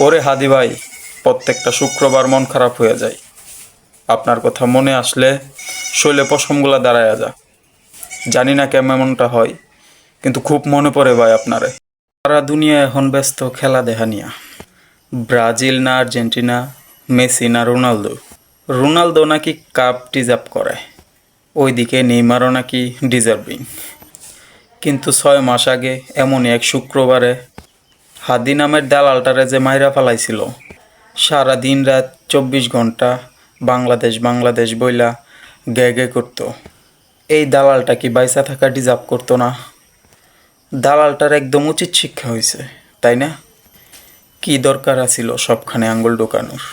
ওরে হাদি ভাই, প্রত্যেকটা শুক্রবার মন খারাপ হয়ে যায়। আপনার কথা মনে আসলে শৈলে পশমগুলা দাঁড়ায়া যা। জানি না কেমন এমনটা হয়, কিন্তু খুব মনে পড়ে ভাই আপনারে। সারা দুনিয়া এখন ব্যস্ত খেলা দেখা নিয়া। ব্রাজিল না আর্জেন্টিনা, মেসি না রোনালদো। রোনালদো নাকি কাপ ডিজার্ভ করে, ওইদিকে নেইমারও নাকি ডিজার্ভিং। কিন্তু 6 মাস আগে এমনই এক শুক্রবারে হাদি নামের দালালটারে যে মাইরা ফালাইছিল, সারা দিন রাত 24 ঘন্টা বাংলাদেশ বাংলাদেশ বইলা গে করতো। এই দালালটা কি বাইসা থাকা ডিজার্ভ করতো না? দালালটার একদম উচিত শিক্ষা হয়েছে, তাই না? কি দরকার আছিল সবখানে আঙ্গুল ঢোকানোর?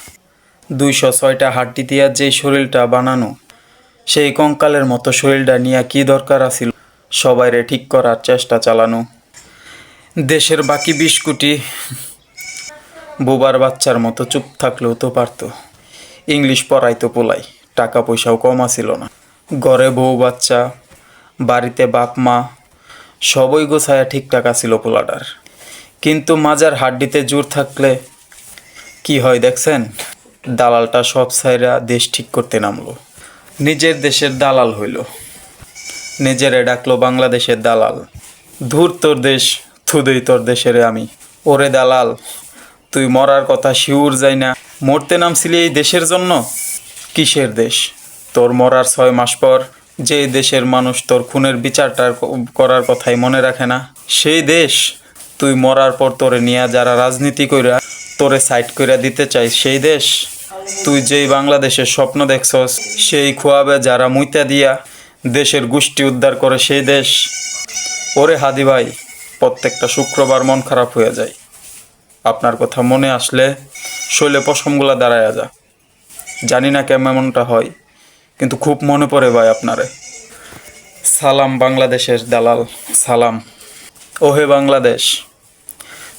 206টা হাড্ডি দিয়া যেই শরীরটা বানানো, সেই কঙ্কালের মতো শরীরটা নিয়ে কি দরকার আছিল সবাইরে ঠিক করার চেষ্টা চালানো? দেশের বাকি 20 কোটি বোবার বাচ্চার মতো চুপ থাকলেও তো পারতো। ইংলিশ পড়াইতো পোলাই, টাকা পয়সাও কম আছিল না। ঘরে বউ বাচ্চা, বাড়িতে বাপ মা, সবই গোছায়া ঠিকঠাক আছিল পোলাটার। কিন্তু মাজার হাড্ডিতে জোর থাকলে কি হয় দেখছেন? দালালটা সব ছাইরা দেশ ঠিক করতে নামলো, নিজের দেশের দালাল হইল, নিজেরে ডাকলো বাংলাদেশের দালাল। ধুর তোর দেশ, থুদই তোর দেশের আমি। ওরে দালাল, তুই মরার কথা শিউর যাই না, মরতে নামছিলি এই দেশের জন্য? কিসের দেশ? তোর মরার 6 মাস পর যে দেশের মানুষ তোর খুনের বিচারটা করার কথাই মনে রাখে না, সেই দেশ? তুই মরার পর তোরে নিয়ে যারা রাজনীতি কইরা তোরে সাইড কইরা দিতে চাই, সেই দেশ? তুই যেই বাংলাদেশের স্বপ্ন দেখছস, সেই খোয়াবে যারা মুইতা দিয়া দেশের গোষ্ঠী উদ্ধার করে, সেই দেশ? ওরে হাদি ভাই, প্রত্যেকটা শুক্রবার মন খারাপ হয়ে যায়। আপনার কথা মনে আসলে শৈলে পশমগুলা দাঁড়ায়া যা। জানি না কেমন এমনটা হয়, কিন্তু খুব মনে পড়ে ভাই আপনারে। সালাম বাংলাদেশের দালাল, সালাম। ওহে বাংলাদেশ,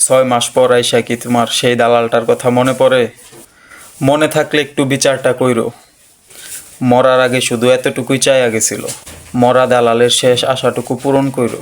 6 মাস পর আইসা কি তোমার সেই দালালটার কথা মনে পড়ে? মনে থাকলে একটু বিচারটা কইরো। মরার আগে শুধু এতটুকুই চাইয়া গেছিল, মরা দালালের শেষ আশাটুকু পূরণ কইরো।